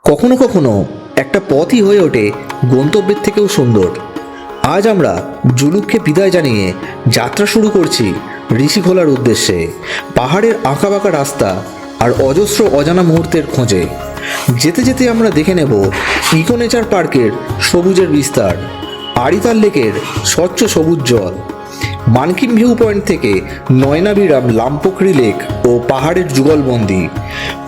কখনো কখনো একটা পথই হয়ে ওঠে গন্তব্যের থেকেও সুন্দর। আজ আমরা জুলুককে বিদায় জানিয়ে যাত্রা শুরু করছি ঋষিখোলার উদ্দেশ্যে। পাহাড়ের আঁকাবাঁকা রাস্তা আর অজস্র অজানা মুহূর্তের খোঁজে যেতে যেতে আমরা দেখে নেব ইকো নেচার পার্কের সবুজের বিস্তার, আরিতাল লেকের স্বচ্ছ সবুজ জল, মানকিন ভিউ পয়েন্ট থেকে নয়নাভিরাম লামপোখরি লেক ও পাহাড়ের যুগলবন্দি।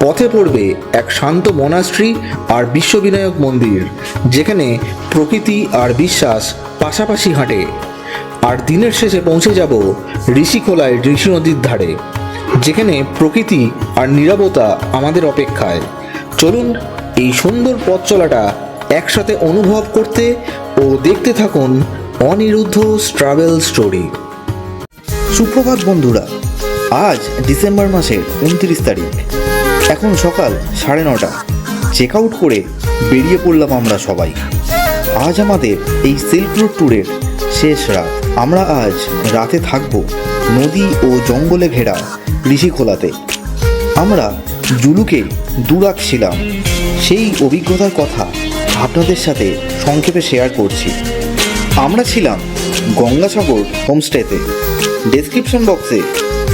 পথে পড়বে এক শান্ত মনাস্ট্রি আর বিশ্ববিনায়ক মন্দির, যেখানে প্রকৃতি আর বিশ্বাস পাশাপাশি হাঁটে। আর দিনের শেষে পৌঁছে যাব ঋষিখোলায় ঋষি নদীর ধারে, যেখানে প্রকৃতি আর নীরবতা আমাদের অপেক্ষায়। চলুন এই সুন্দর পথ চলাটা একসাথে অনুভব করতে ও দেখতে থাকুন অনিরুদ্ধ ট্রাভেল স্টোরি। সুপ্রভাত বন্ধুরা, আজ ডিসেম্বর মাসের 29 তারিখ। এখন সকাল 9:30। চেক আউট করে বেরিয়ে পড়লাম আমরা সবাই। আজ আমাদের এই সিল্ক রুট ট্যুরের শেষ রাত। আমরা আজ রাতে থাকব নদী ও জঙ্গলে ঘেরা ঋষিখোলাতে। আমরা জুলুকে রাখছিলাম, সেই অভিজ্ঞতার কথা আপনাদের সাথে সংক্ষেপে শেয়ার করছি। আমরা ছিলাম গঙ্গাসাগর হোমস্টেতে। ডেসক্রিপশন বক্সে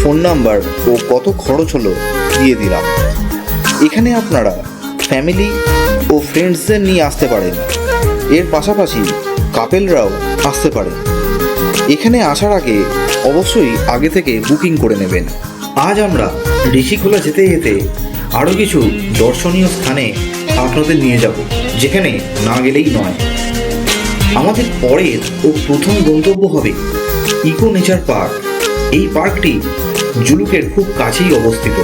ফোন নাম্বার ও কত খরচ হলো দিয়ে দিলাম। এখানে আপনারা ফ্যামিলি ও ফ্রেন্ডসদের নিয়ে আসতে পারেন। এর পাশাপাশি কাপেলরাও আসতে পারেন। এখানে আসার আগে অবশ্যই আগে থেকে বুকিং করে নেবেন। আজ আমরা ঋষিখোলা যেতে যেতে আরও কিছু দর্শনীয় স্থানে আপনাদের নিয়ে যাব, যেখানে না গেলেই নয়। আমাদের পরের ও প্রথম গন্তব্য হবে ইকো নেচার পার্ক। এই পার্কটি জুলুকের খুব কাছেই অবস্থিত।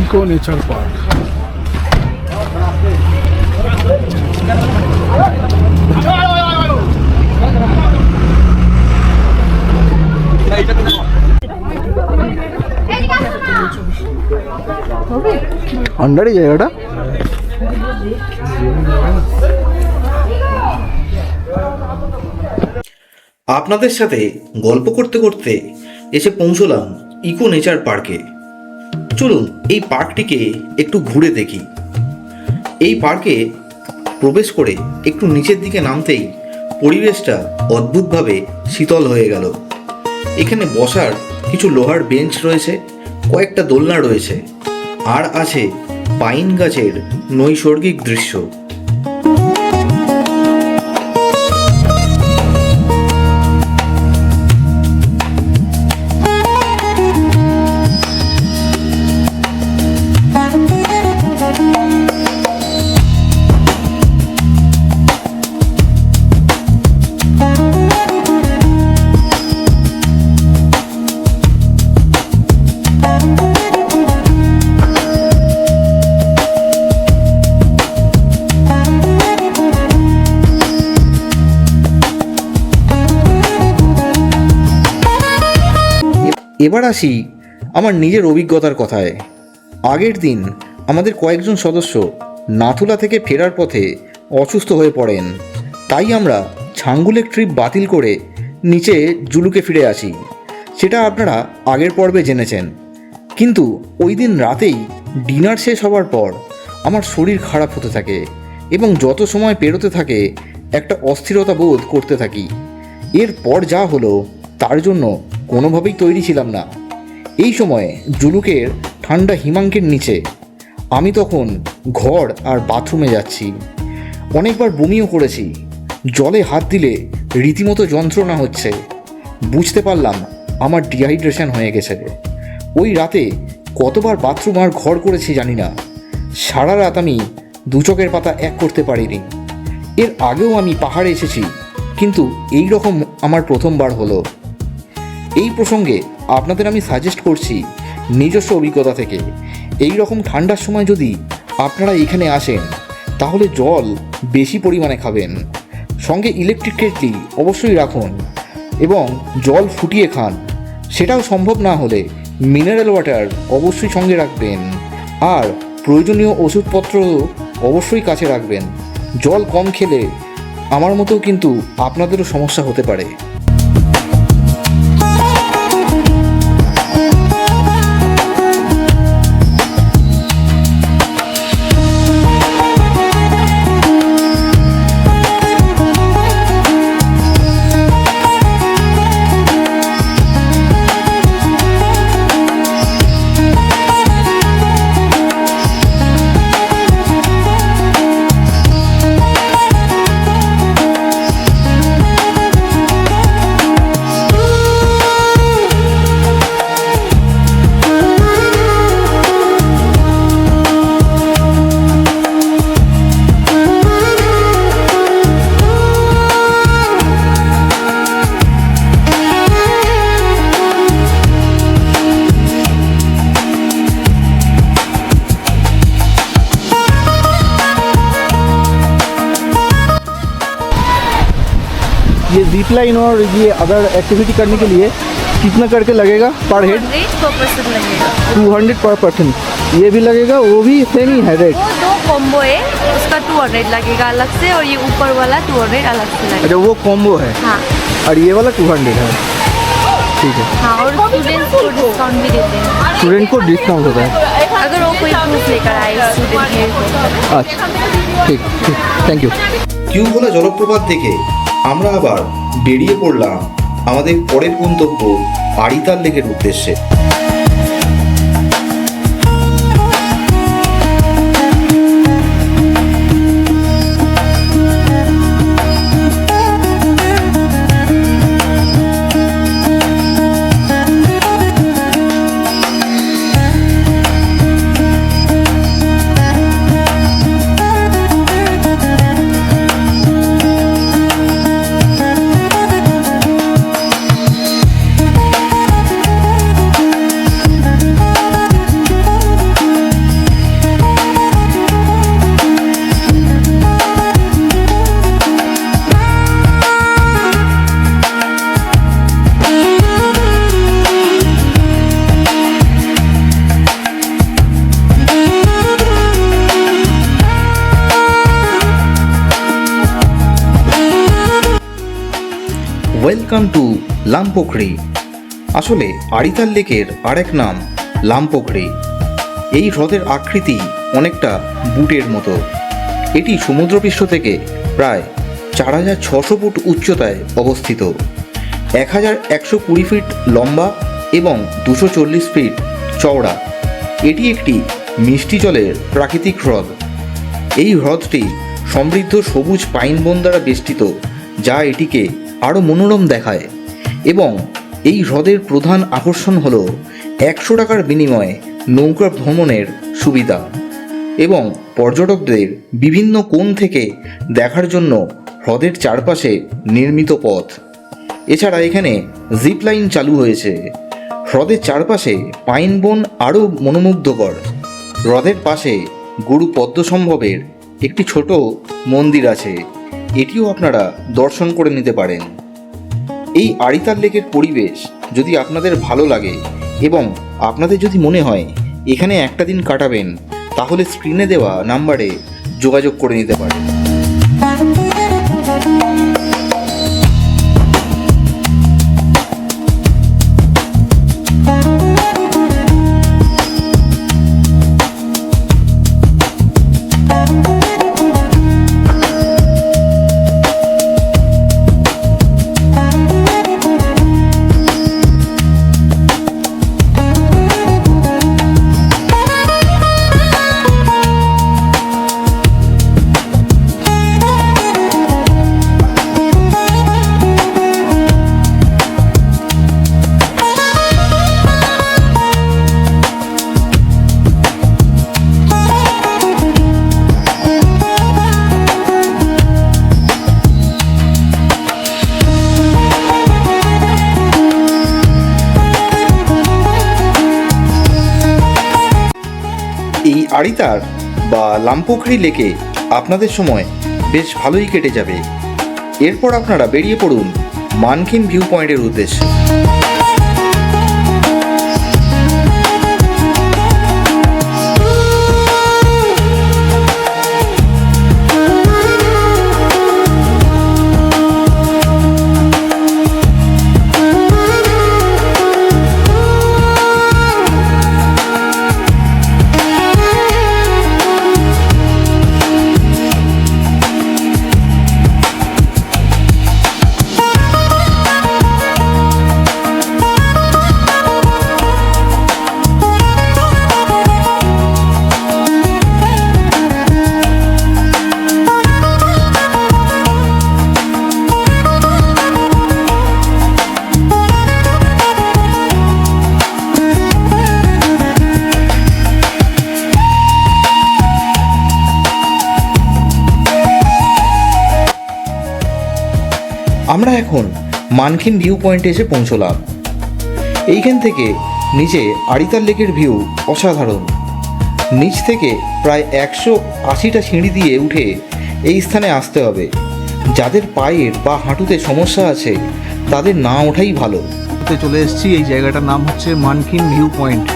Eco nature park. আন্ডারই জায়গাটা। আপনাদের সাথে গল্প করতে করতে এসে পৌঁছলাম ইকো নেচার পার্কে। চলুন এই পার্কটিকে একটু ঘুরে দেখি। এই পার্কে প্রবেশ করে একটু নিচের দিকে নামতেই পরিবেশটা অদ্ভুতভাবে শীতল হয়ে গেল। এখানে বসার কিছু লোহার বেঞ্চ রয়েছে, কয়েকটা দোলনা রয়েছে, আর আছে পাইন গাছের নৈসর্গিক দৃশ্য। এবার আসি আমার নিজের অভিজ্ঞতার কথায়। আগের দিন আমাদের কয়েকজন সদস্য নাথুলা থেকে ফেরার পথে অসুস্থ হয়ে পড়েন, তাই আমরা ছাঙ্গুলেক ট্রিপ বাতিল করে নিচে জুলুকে ফিরে আসি। সেটা আপনারা আগের পর্বে জেনেছেন। কিন্তু ওই দিন রাতেই ডিনার শেষ হওয়ার পর আমার শরীর খারাপ হতে থাকে এবং যত সময় পেরোতে থাকে একটা অস্থিরতা বোধ করতে থাকি। এরপর যা হলো তার জন্য কোনোভাবেই তৈরি ছিলাম না। এই সময়ে জুলুকের ঠান্ডা হিমাঙ্কের নিচে আমি তখন ঘর আর বাথরুমে যাচ্ছি। অনেকবার বমিও করেছি। জলে হাত দিলে রীতিমতো যন্ত্রণা হচ্ছে। বুঝতে পারলাম আমার ডিহাইড্রেশন হয়ে গেছে। ওই রাতে কতবার বাথরুম আর ঘর করেছি জানি না। সারা রাত আমি দু চোখের পাতা এক করতে পারিনি। এর আগেও আমি পাহাড়ে এসেছি, কিন্তু এই রকম আমার প্রথমবার হলো। এই প্রসঙ্গে আপনাদের আমি সাজেস্ট করছি নিজস্ব অভিজ্ঞতা থেকে, এই রকম ঠান্ডার সময় যদি আপনারা এখানে আসেন তাহলে জল বেশি পরিমাণে খাবেন। সঙ্গে ইলেকট্রিক কেটলি অবশ্যই রাখুন এবং জল ফুটিয়ে খান। সেটাও সম্ভব না হলে মিনারেল ওয়াটার অবশ্যই সঙ্গে রাখবেন। আর প্রয়োজনীয় ওষুধপত্র অবশ্যই কাছে রাখবেন। জল কম খেলে আমার মতো কিন্তু আপনাদেরও সমস্যা হতে পারে। ये जिप लाइन और ये अदर एक्टिविटी करने के लिए कितना करके लगेगा पर हेड? 100 पर पर्सन लगेगा। 200 पर पर्सन। ये भी लगेगा, वो भी सेम ही है रेट? वो दो कॉम्बो है, उसका 200 लगेगा अलग से, और ये ऊपर वाला 200 अलग से लगेगा। अच्छा, वो कॉम्बो है हाँ और ये वाला 200 है। ठीक है। हाँ, और स्टूडेंट्स को डिस्काउंट भी देते हैं। स्टूडेंट को डिस्काउंट होता है? अगर वो कोई प्रूफ लेकर आए स्टूडेंट है तो। अच्छा, ठीक ठीक, थैंक यू। কিউবখোলা জলপ্রপাত দেখে আমরা আবার বেরিয়ে পড়লাম আমাদের পরের গন্তব্য আড়িতাল লেকের উদ্দেশ্যে। Welcome to Lampokhri. আসলে আড়িতাল লেকের আরেক নাম লামপোখরি। এই হ্রদের আকৃতি অনেকটা বুটের মতো। এটি সমুদ্রপৃষ্ঠ থেকে প্রায় 4600 ফুট উচ্চতায় অবস্থিত, 1120 ফিট লম্বা এবং 240 ফিট চওড়া। এটি একটি মিষ্টি জলের প্রাকৃতিক হ্রদ। এই হ্রদটি সমৃদ্ধ সবুজ পাইন বন দ্বারা বেষ্টিত, যা এটিকে আরও মনোরম দেখায়। এবং এই হ্রদের প্রধান আকর্ষণ হল 100 টাকার বিনিময়ে নৌকা ভ্রমণের সুবিধা এবং পর্যটকদের বিভিন্ন কোণ থেকে দেখার জন্য হ্রদের চারপাশে নির্মিত পথ। এছাড়া এখানে জিপ লাইন চালু হয়েছে। হ্রদের চারপাশে পাইন বন আরও মনোমুগ্ধকর। হ্রদের পাশে গুরু পদ্মসম্ভবের একটি ছোট মন্দির আছে, এটিও আপনারা দর্শন করে নিতে পারেন। এই আড়িতাল লেকের পরিবেশ যদি আপনাদের ভালো লাগে এবং আপনাদের যদি মনে হয় এখানে একটা দিন কাটাবেন, তাহলে স্ক্রিনে দেওয়া নাম্বারে যোগাযোগ করে নিতে পারেন। এই আড়িতাল বা লামপোখরি লেকে আপনাদের সময় বেশ ভালোই কেটে যাবে। এরপর আপনারা বেরিয়ে পড়ুন মানকিন ভিউ পয়েন্টের উদ্দেশ্যে। আমরা এখন মানকিন ভিউ পয়েন্টে এসে পৌঁছলাম। এইখান থেকে নিচে আরিতার লেকের ভিউ অসাধারণ। নিচ থেকে প্রায় 180টা সিঁড়ি দিয়ে উঠে এই স্থানে আসতে হবে। যাদের পায়ের বা হাঁটুতে সমস্যা আছে তাদের না ওঠাই ভালো। চলে এসেছি, এই জায়গাটার নাম হচ্ছে মানকিন ভিউ পয়েন্ট।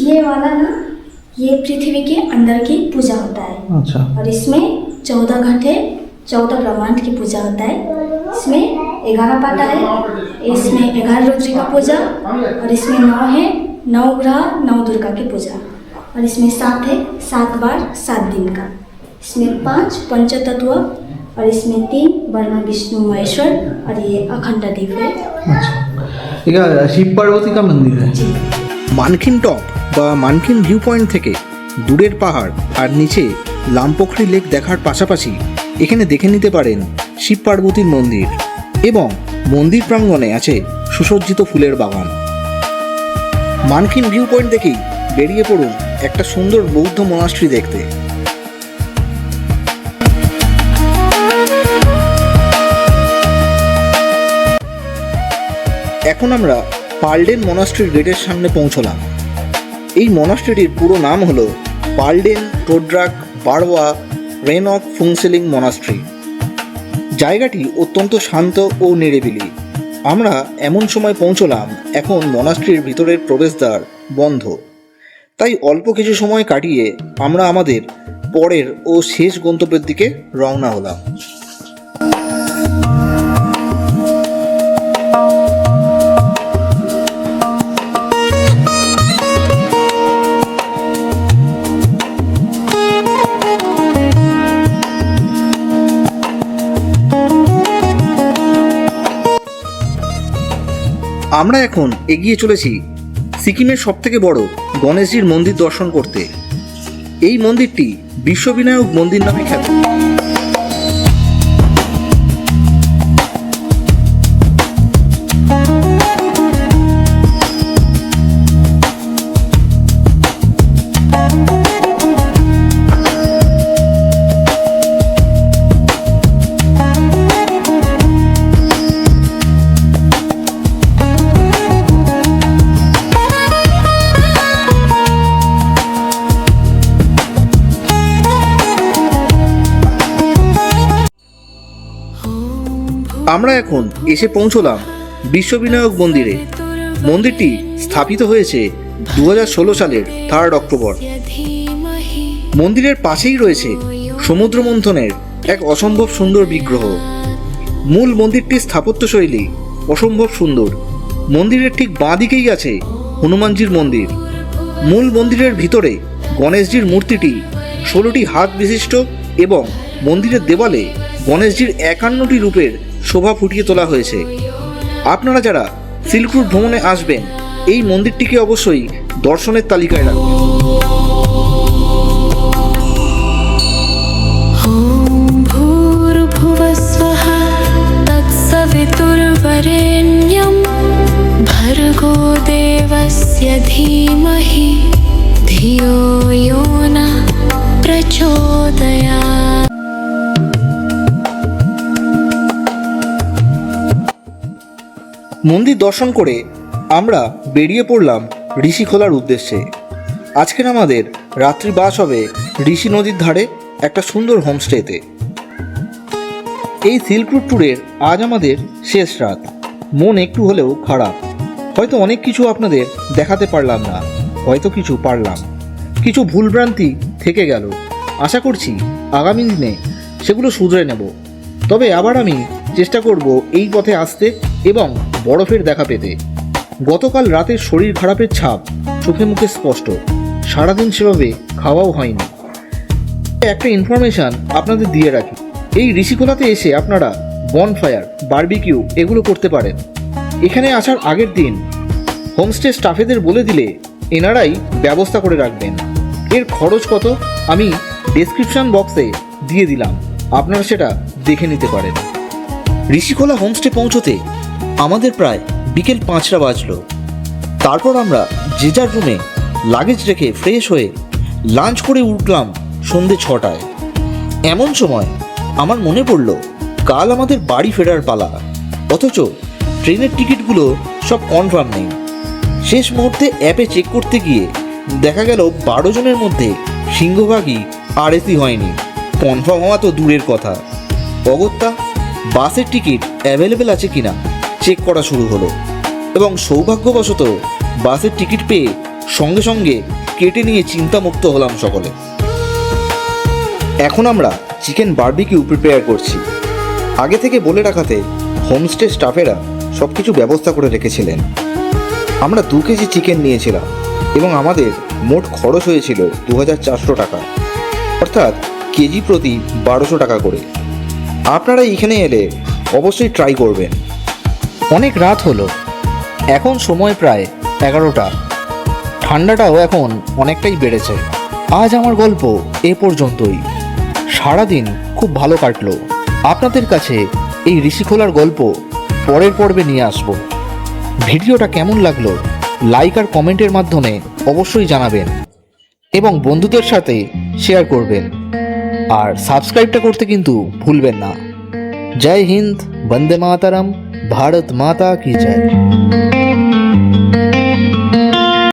ये वाला ना, ये पृथ्वी के अंदर की पूजा होता है। আচ্ছা, और इसमें 14 घट है, 14 ब्रह्मांड की पूजा होता है। इसमें 11 पाटा है, इसमें 11 रुद्री का पूजा, और इसमें 9 है, 9 ग्रह 9 दुर्गा की पूजा, और इसमें 7 है, 7 बार 7 दिन का। इसमें 5 पंचतत्व, और इसमें 3 ब्रह्मा विष्णु महेश्वर, और ये अखंड द्वीप है। আচ্ছা, এটা শিব পার্বতী কা মন্দির है। जी, মানকিন টপ বা মানকিন ভিউ পয়েন্ট থেকে দূরের পাহাড় আর নিচে লামপোখরি লেক দেখার পাশাপাশি এখানে দেখে নিতে পারেন শিব পার্বতীর মন্দির এবং মন্দির প্রাঙ্গণে আছে সুসজ্জিত ফুলের বাগান। মানকিন ভিউ পয়েন্ট দেখেই বেরিয়ে পড়ুন একটা সুন্দর বৌদ্ধ মনাস্ট্রি দেখতে। এখন আমরা পালডেন মনাস্ট্রির গেটের সামনে পৌঁছলাম। এই মনাস্ট্রিটির পুরো নাম হলো পালডেন টোড্রাক বারওয়া রেনক ফুংসেলিং মনাস্ট্রি। জায়গাটি অত্যন্ত শান্ত ও নিরিবিলি। আমরা এমন সময় পৌঁছলাম এখন মনাস্ট্রির ভিতরের প্রবেশদ্বার বন্ধ, তাই অল্প কিছু সময় কাটিয়ে আমরা আমাদের পরের ও শেষ গন্তব্যের দিকে রওনা হলাম। আমরা এখন এগিয়ে চলেছি সিকিমের সবথেকে বড় গণেশজির মন্দির দর্শন করতে। এই মন্দিরটি বিশ্ববিনায়ক মন্দির নামে খ্যাত। আমরা এখন এসে পৌঁছলাম বিশ্ববিনায়ক মন্দিরে। মন্দিরটি স্থাপিত হয়েছে 2016 সালের 3 অক্টোবর। মন্দিরের পাশেই রয়েছে সমুদ্র মন্থনের এক অসম্ভব সুন্দর বিগ্রহ। মূল মন্দিরটির স্থাপত্যশৈলী অসম্ভব সুন্দর। মন্দিরের ঠিক বাঁ দিকেই আছে হনুমানজির মন্দির। মূল মন্দিরের ভিতরে গণেশজির মূর্তিটি 16টি হাত বিশিষ্ট এবং মন্দিরের দেওয়ালে গণেশজির 51টি রূপের শোভা ফুটিয়ে তোলা হয়েছে। আপনারা যারা সিল্ক রুট ভ্রমণে আসবেন এই মন্দিরটিকে অবশ্যই দর্শনের তালিকায় রাখবেন। भूर्भुवस्वः तत्सवितुर्वरेण्यं भर्गो देवस्य धीमहि धियो यो न प्रचोदयात्। মন্দির দর্শন করে আমরা বেরিয়ে পড়লাম ঋষিখোলার উদ্দেশ্যে। আজকের আমাদের রাত্রি বাস হবে ঋষি নদীর ধারে একটা সুন্দর হোমস্টেতে। এই সিল্ক রুট ট্যুরের আজ আমাদের শেষ রাত। মন একটু হলেও খারাপ। হয়তো অনেক কিছু আপনাদের দেখাতে পারলাম না, হয়তো কিছু পারলাম, কিছু ভুলভ্রান্তি থেকে গেল। আশা করছি আগামী দিনে সেগুলো শুধরে নেব। তবে আবার আমি চেষ্টা করব এই পথে আসতে এবং বরফের দেখা পেতে। গতকাল রাতের শরীর খারাপের ছাপ চোখে মুখে স্পষ্ট। সারাদিন সেভাবে খাওয়াও হয়নি। একটা ইনফরমেশান আপনাদের দিয়ে রাখি, এই ঋষিখোলাতে এসে আপনারা বনফায়ার, বারবিকিউ এগুলো করতে পারেন। এখানে আসার আগের দিন হোমস্টে স্টাফেদের বলে দিলে এনারাই ব্যবস্থা করে রাখবেন। এর খরচ কত আমি ডেসক্রিপশন বক্সে দিয়ে দিলাম, আপনারা সেটা দেখে নিতে পারেন। ঋষিখোলা হোমস্টে পৌঁছতে আমাদের প্রায় বিকেল 5টা বাজলো। তারপর আমরা যে যার রুমে লাগেজ রেখে ফ্রেশ হয়ে লাঞ্চ করে উঠলাম সন্ধে 6টায়। এমন সময় আমার মনে পড়ল কাল আমাদের বাড়ি ফেরার পালা, অথচ ট্রেনের টিকিটগুলো সব কনফার্ম নেই। শেষ মুহূর্তে অ্যাপে চেক করতে গিয়ে দেখা গেল 12 জনের মধ্যে সিংহভাগই আরএসি হয়নি। কনফার্ম হওয়া তো দূরের কথা, অগত্যা বাসের টিকিট অ্যাভেলেবেল আছে কিনা চেক করা শুরু হলো এবং সৌভাগ্যবশত বাসের টিকিট পেয়ে সঙ্গে সঙ্গে কেটে নিয়ে চিন্তামুক্ত হলাম সকলে। এখন আমরা চিকেন বারবিকিউ প্রিপেয়ার করছি। আগে থেকে বলে রাখাতে হোমস্টে স্টাফেরা সব কিছু ব্যবস্থা করে রেখেছিলেন। আমরা 2 কেজি চিকেন নিয়েছিলাম এবং আমাদের মোট খরচ হয়েছিল 2400 টাকা, অর্থাৎ কেজি প্রতি 1200 টাকা করে। আপনারা এখানে এলে অবশ্যই ট্রাই করবেন। অনেক রাত হলো, এখন সময় প্রায় 11টা। ঠান্ডাটাও এখন অনেকটাই বেড়েছে। আজ আমার গল্প এ পর্যন্তই। সারাদিন খুব ভালো কাটলো। আপনাদের কাছে এই ঋষিখোলার গল্প পরের পর্বে নিয়ে আসব। ভিডিওটা কেমন লাগলো লাইক আর কমেন্টের মাধ্যমে অবশ্যই জানাবেন এবং বন্ধুদের সাথে শেয়ার করবেন, আর সাবস্ক্রাইবটা করতে কিন্তু ভুলবেন না। জয় হিন্দ, বন্দে মাতারাম, ভারত মাতা কি জয়।